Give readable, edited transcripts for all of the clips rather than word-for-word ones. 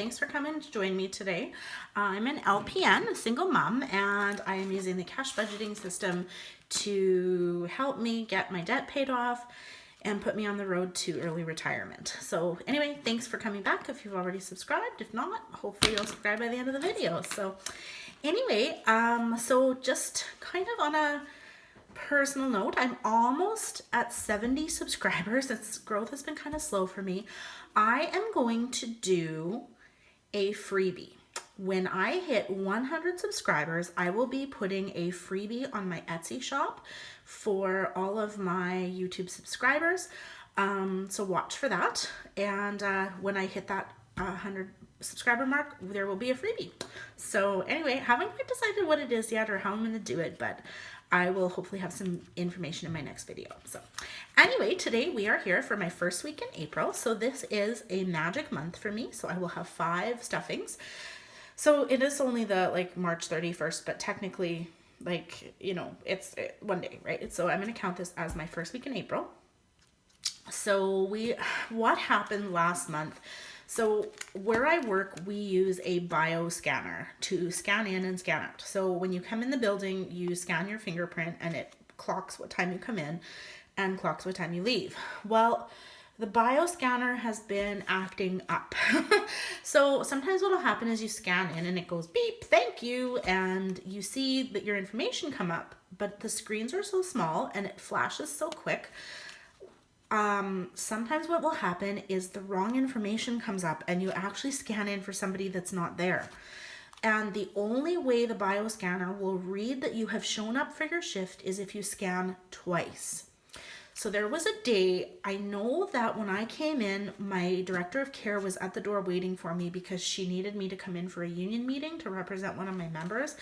thanks for coming to join me today. I'm an LPN, a single mom, and I am using the cash budgeting system to help me get my debt paid off and put me on the road to early retirement. So anyway, thanks for coming back if you've already subscribed. If not, hopefully you'll subscribe by the end of the video. So anyway, so just kind of on a personal note, I'm almost at 70 subscribers. Its growth has been kind of slow for me. I am going to do a freebie. When I hit 100 subscribers, I will be putting a freebie on my Etsy shop for all of my YouTube subscribers. So watch for that. And when I hit that 100 subscriber mark, there will be a freebie. So anyway, haven't quite decided what it is yet or how I'm going to do it, but I will hopefully have some information in my next video. So anyway, today we are here for my first week in April. So this is a magic month for me. So I will have 5 stuffings. So it is only the March 31st, but technically it's one day, right? So I'm going to count this as my first week in April. So what happened last month? So where I work, we use a bioscanner to scan in and scan out. So when you come in the building, you scan your fingerprint and it clocks what time you come in and clocks what time you leave. Well, the bioscanner has been acting up. So sometimes what will happen is you scan in and it goes beep, thank you, and you see that your information come up, but the screens are so small and it flashes so quick. Sometimes what will happen is the wrong information comes up and you actually scan in for somebody that's not there. And the only way the bioscanner will read that you have shown up for your shift is if you scan twice. So there was a day, I know that when I came in, my director of care was at the door waiting for me because she needed me to come in for a union meeting to represent one of my members.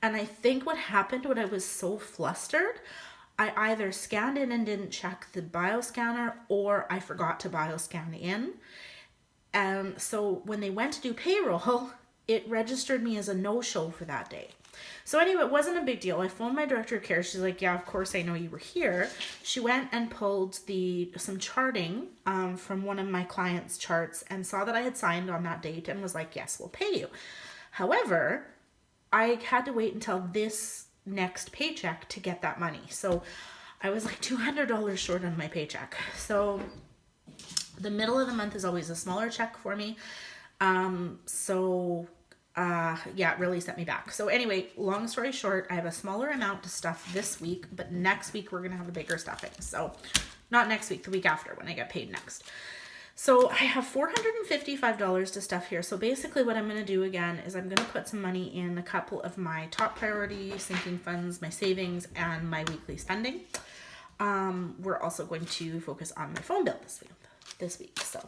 And I think what happened when I was so flustered, I either scanned in and didn't check the bioscanner or I forgot to bioscan in. And so when they went to do payroll, it registered me as a no-show for that day. So anyway, it wasn't a big deal. I phoned my director of care. She's like, yeah, of course I know you were here. She went and pulled some charting from one of my clients' charts and saw that I had signed on that date and was like, yes, we'll pay you. However, I had to wait until this next paycheck to get that money. So I was like $200 short on my paycheck. So the middle of the month is always a smaller check for me. Yeah, it really set me back. So anyway, long story short, I have a smaller amount to stuff this week, but next week we're going to have a bigger stuffing. So not next week, the week after when I get paid next. So I have $455 to stuff here. So basically what I'm going to do again is I'm going to put some money in a couple of my top priority sinking funds, my savings, and my weekly spending. We're also going to focus on my phone bill this week. So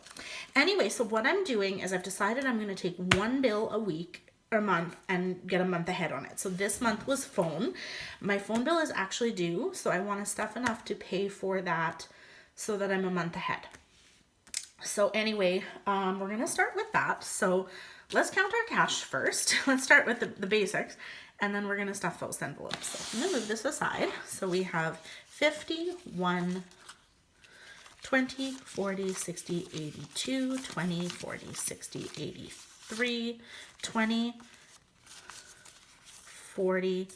anyway, so what I'm doing is I've decided I'm going to take one bill a week or a month and get a month ahead on it. So this month was phone. My phone bill is actually due. So I want to stuff enough to pay for that so that I'm a month ahead. So anyway, we're going to start with that. So let's count our cash first. Let's start with the basics, and then we're going to stuff those envelopes. So I'm going to move this aside. So we have 50, 1, 20, 40, 60, 82, 20, 40, 60, 83, 20, 40,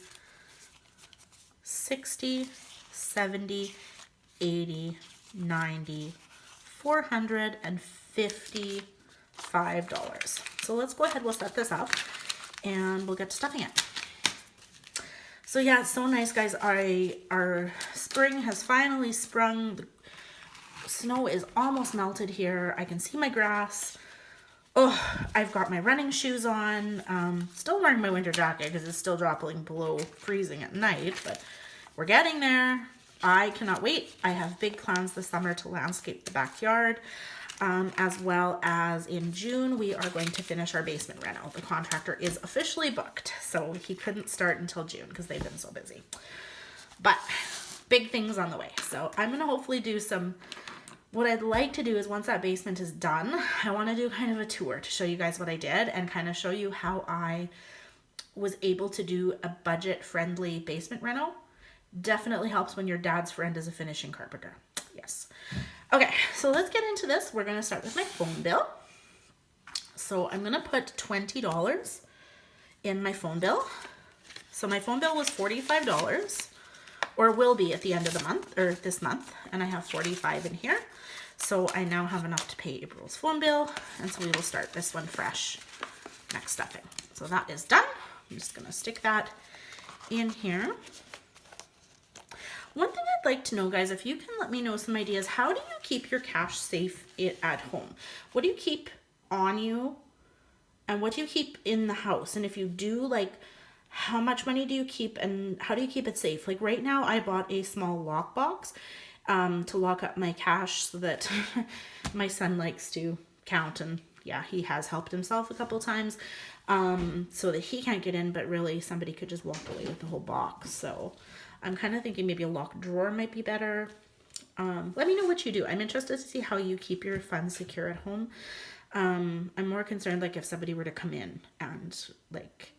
60, 70, 80, 90, $455. So let's go ahead, we'll set this up and we'll get to stuffing it. So yeah, it's so nice, guys. Our spring has finally sprung. The snow is almost melted here. I can see my grass. Oh, I've got my running shoes on. Still wearing my winter jacket because it's still dropping below freezing at night, but we're getting there. I cannot wait. I have big plans this summer to landscape the backyard, as well as in June, we are going to finish our basement reno. The contractor is officially booked, so he couldn't start until June because they've been so busy. But big things on the way. So I'm going to hopefully do what I'd like to do is once that basement is done, I want to do kind of a tour to show you guys what I did and kind of show you how I was able to do a budget-friendly basement reno. Definitely helps when your dad's friend is a finishing carpenter. Yes. Okay, so let's get into this. We're going to start with my phone bill. So I'm gonna put $20 in my phone bill. So my phone bill was $45, or will be at the end of the month, or this month, and I have 45 in here. So I now have enough to pay April's phone bill, and so we will start this one fresh next stuffing. So that is done. I'm just gonna stick that in here. One thing I'd like to know, guys, if you can let me know some ideas, how do you keep your cash safe at home? What do you keep on you, and what do you keep in the house? And if you do, like, how much money do you keep, and how do you keep it safe? Like right now, I bought a small lockbox to lock up my cash so that my son likes to count, and yeah, he has helped himself a couple times so that he can't get in, but really somebody could just walk away with the whole box. So I'm kind of thinking maybe a locked drawer might be better. Let me know what you do. I'm interested to see how you keep your funds secure at home. I'm more concerned, like, if somebody were to come in and, like,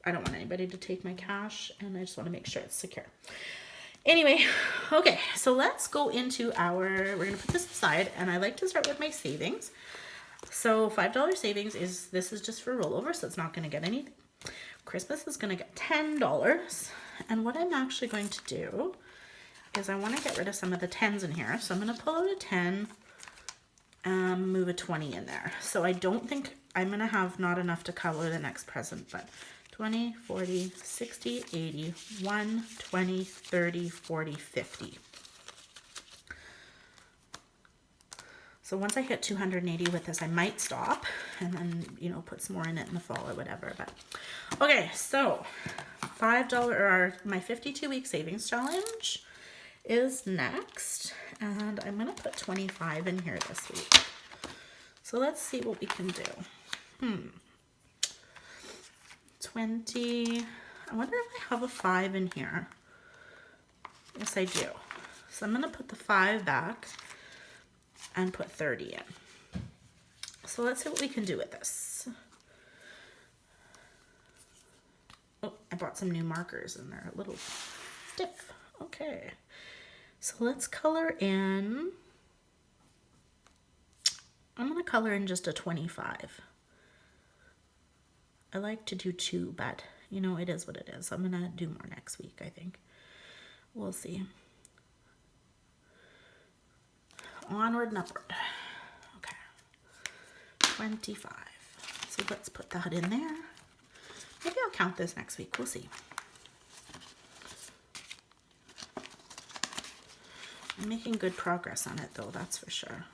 I don't want anybody to take my cash, and I just want to make sure it's secure. Anyway, okay, so let's go into we're going to put this aside, and I like to start with my savings. So $5 savings this is just for rollover, so it's not going to get anything. Christmas is going to get $10, and what I'm actually going to do is I want to get rid of some of the 10s in here. So I'm going to pull out a 10, move a 20 in there. So I don't think I'm going to have not enough to cover the next present, but 20, 40, 60, 80, 1, 20, 30, 40, 50. So once I hit 280 with this, I might stop and then, you know, put some more in it in the fall or whatever. But okay, so $5 or my 52-week savings challenge is next, and I'm gonna put 25 in here this week. So let's see what we can do. 20. I wonder if I have a 5 in here. Yes, I do. So I'm gonna put the 5 back and put 30 in. So let's see what we can do with this. Oh, I brought some new markers and they're a little stiff. Okay. So let's color in. I'm gonna color in just a 25. I like to do 2, but you know, it is what it is. I'm gonna do more next week, I think. We'll see. Onward and upward. Okay. 25. So let's put that in there. Maybe I'll count this next week. We'll see. I'm making good progress on it though, that's for sure.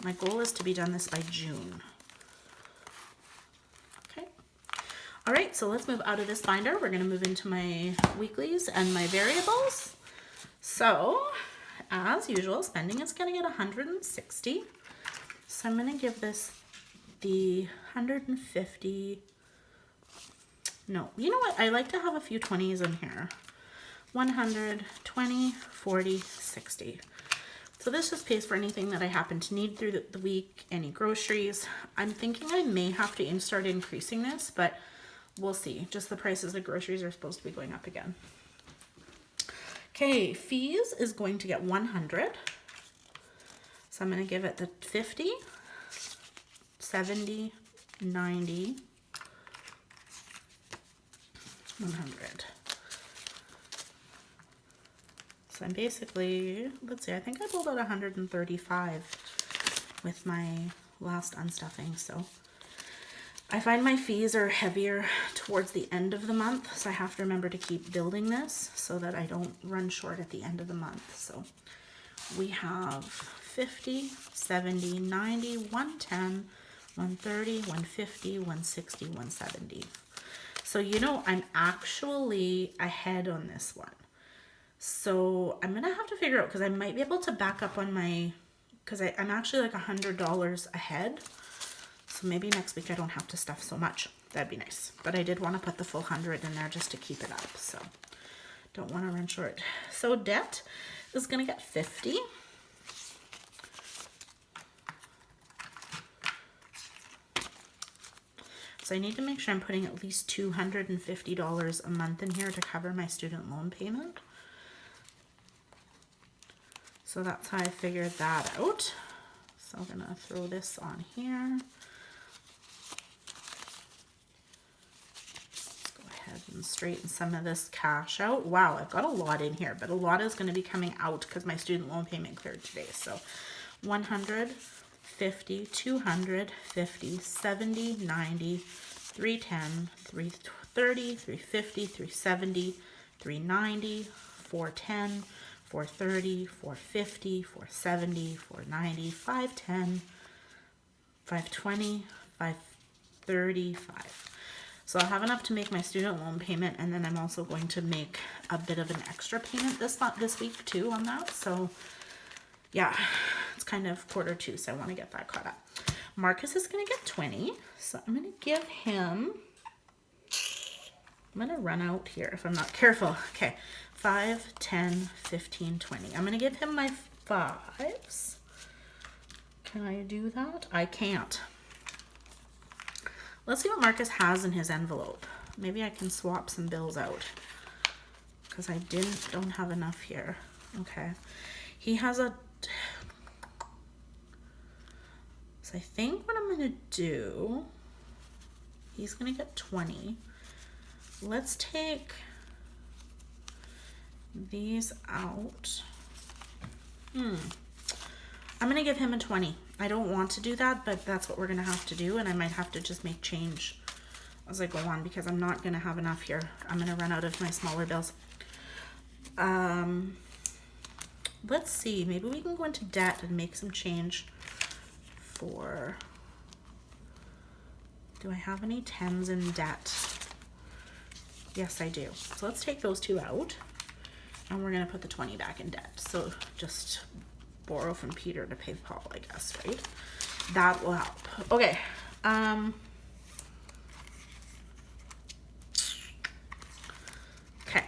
My goal is to be done this by June. Okay. All right, so let's move out of this binder. We're gonna move into my weeklies and my variables. So, as usual, spending is gonna get 160. So I'm gonna give this the 150. No, you know what? I like to have a few 20s in here. 100, 20, 40, 60. So this just pays for anything that I happen to need through the week, any groceries. I'm thinking I may have to start increasing this, but we'll see. Just the prices of groceries are supposed to be going up again. Okay, fees is going to get 100. So I'm going to give it the 50, 70, 90, 100. So I'm basically, let's see, I think I pulled out 135 with my last unstuffing. So I find my fees are heavier towards the end of the month. So I have to remember to keep building this so that I don't run short at the end of the month. So we have 50, 70, 90, 110, 130, 150, 160, 170. So, you know, I'm actually ahead on this one. So I'm gonna have to figure out, because I might be able to back up on my, because I'm actually like $100 ahead. So maybe next week I don't have to stuff so much. That'd be nice. But I did want to put the full 100 in there just to keep it up. So don't want to run short. So debt is gonna get 50. So I need to make sure I'm putting at least $250 a month in here to cover my student loan payment. So that's how I figured that out. So I'm gonna throw this on here. and straighten some of this cash out. Wow, I've got a lot in here, but a lot is going to be coming out because my student loan payment cleared today. So 100, 50, 200, 50, 70, 90, 310, 330, 350, 370, 390, 410, 430, 450, 470, 490, 510, 520, 535. So I'll have enough to make my student loan payment, and then I'm also going to make a bit of an extra payment this week too on that. So yeah, it's kind of Q2, so I want to get that caught up. Marcus is going to get 20, so I'm going to give him, I'm going to run out here if I'm not careful. Okay, 5, 10, 15, 20. I'm going to give him my 5s. Can I do that? I can't. Let's see what Marcus has in his envelope. Maybe I can swap some bills out because I don't have enough here. Okay. He has a... So I think what I'm going to do, he's going to get 20. Let's take these out. I'm going to give him a 20. I don't want to do that, but that's what we're going to have to do, and I might have to just make change as I go on because I'm not going to have enough here. I'm going to run out of my smaller bills. Let's see. Maybe we can go into debt and make some change for... Do I have any 10s in debt? Yes, I do. So let's take those 2 out, and we're going to put the 20 back in debt. So just... borrow from Peter to pay Paul, I guess, right? That will help. Okay. Okay.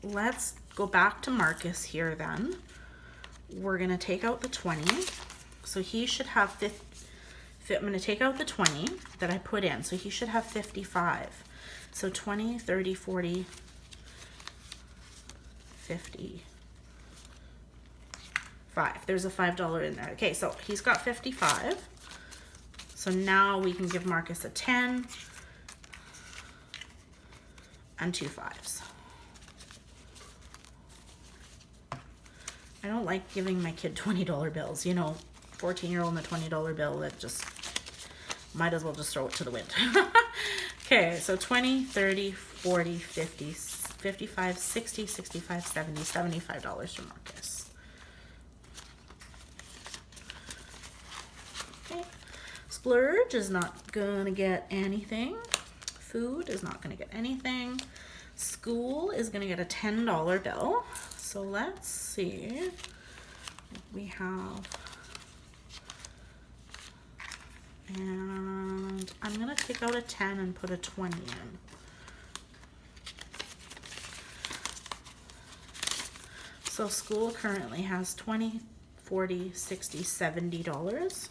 Let's go back to Marcus here then. We're going to take out the 20. So he should have I'm going to take out the 20 that I put in. So he should have 55. So 20, 30, 40, 50. 5. There's a $5 in there. Okay, so he's got 55. So now we can give Marcus a 10 and 2 5s. I don't like giving my kid $20 bills. You know, 14-year-old and a $20 bill, that just might as well just throw it to the wind. Okay, so 20, 30, 40, 50, 55, 60, 65, 70, $75 for Marcus. Splurge is not gonna get anything. Food is not gonna get anything. School is gonna get a $10 bill. So let's see. We have, and I'm gonna take out a 10 and put a 20 in. So school currently has $20, $40, $60, $70.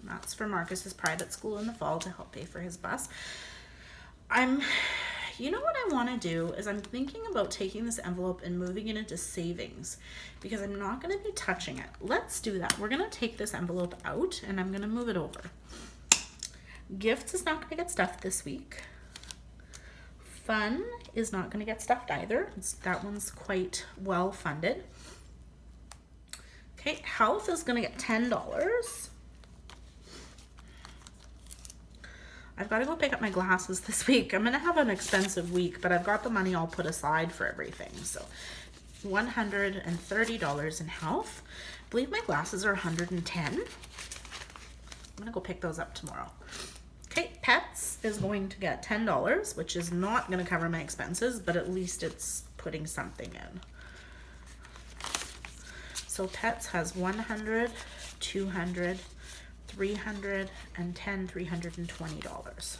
That's for Marcus's private school in the fall to help pay for his bus. You know what I want to do is I'm thinking about taking this envelope and moving it into savings because I'm not going to be touching it. Let's do that. We're going to take this envelope out and I'm going to move it over. Gifts is not going to get stuffed this week. Fun is not going to get stuffed either. That one's quite well funded. Okay, health is going to get $10. I've got to go pick up my glasses this week. I'm going to have an expensive week, but I've got the money all put aside for everything. So $130 in health. I believe my glasses are $110. I'm going to go pick those up tomorrow. Okay, pets is going to get $10, which is not going to cover my expenses, but at least it's putting something in. So pets has 100, 200, 310, $320.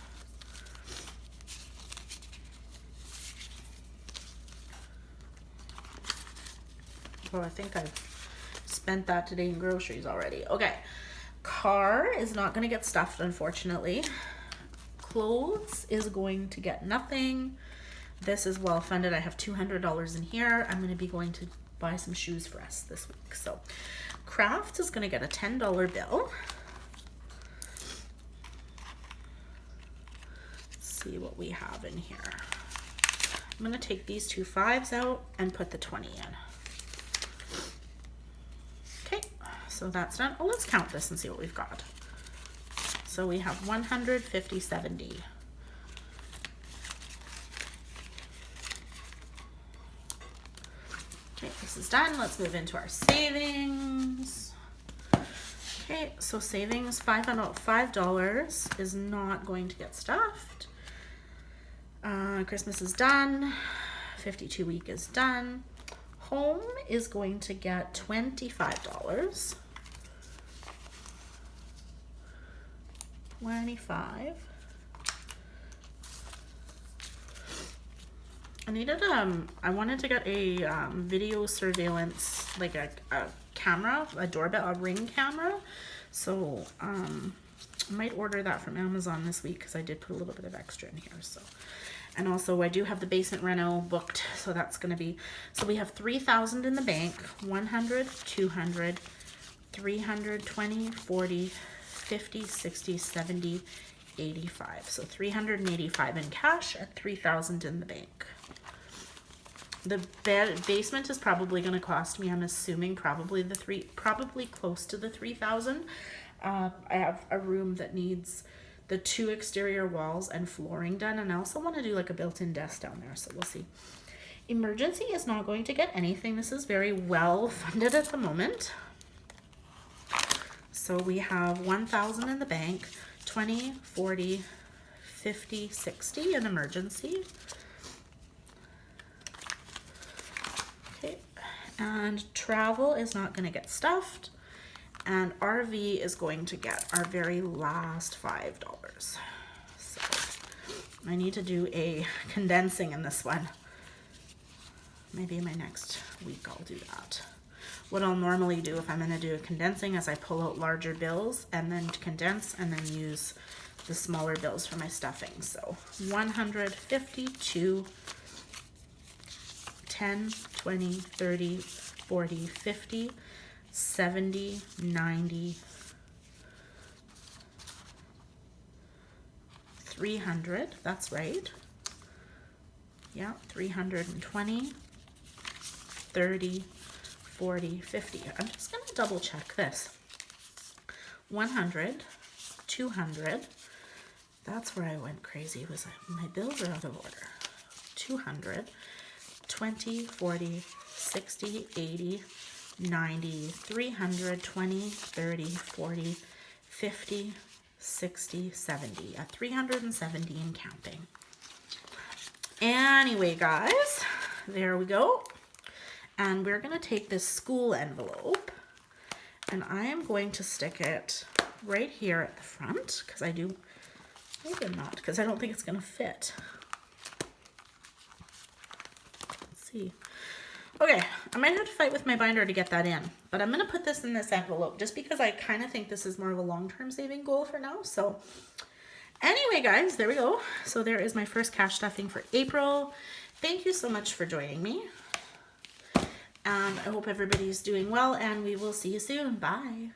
Well, I think I've spent that today in groceries already. Okay, car is not going to get stuffed, unfortunately. Clothes is going to get nothing. This is well funded. I have $200 in here. I'm going to be going to buy some shoes for us this week. So crafts is going to get a $10 bill. see what we have in here. I'm going to take these two 5s out and put the 20 in. Okay, so that's done. Oh, let's count this and see what we've got. So we have 100, 50, 70. Okay, this is done. Let's move into our savings. Okay, so savings, $5 is not going to get stuffed. Christmas is done. 52 week is done. Home is going to get $25. 25. I wanted to get a video surveillance, like a camera, a doorbell, a Ring camera. So I might order that from Amazon this week because I did put a little bit of extra in here. So, and also I do have the basement reno booked, so that's going to be, so we have 3,000 in the bank, 100, 200, 300, 20, 40, 50, 60, 70, 85. So 385 in cash and 3,000 in the bank. The basement is probably going to cost me, I'm assuming, probably close to the 3,000. I have a room that needs the 2 exterior walls and flooring done, and I also want to do like a built-in desk down there, so we'll see. Emergency is not going to get anything. This is very well funded at the moment. So we have 1,000 in the bank, 20, 40, 50, 60 in emergency. Okay, and travel is not going to get stuffed. And RV is going to get our very last $5. So I need to do a condensing in this one. Maybe my next week I'll do that. What I'll normally do if I'm going to do a condensing is I pull out larger bills and then condense and then use the smaller bills for my stuffing. So 100, 52, 10, 20, 30, 40, 50, 70, 90, 300, that's right. Yeah, 320, 30, 40, 50. I'm just going to double check this. 100, 200. That's where I went crazy, was my bills are out of order. 200, 20, 40, 60, 80, 90, 300, 20, 30, 40, 50, 60, 70. 370 and counting. Anyway, guys, there we go. And we're going to take this school envelope and I am going to stick it right here at the front because I do, maybe not, because I don't think it's going to fit. Let's see. Okay, I might have to fight with my binder to get that in, but I'm going to put this in this envelope just because I kind of think this is more of a long-term saving goal for now. So anyway, guys, there we go. So there is my first cash stuffing for April. Thank you so much for joining me. And I hope everybody's doing well, and we will see you soon. Bye.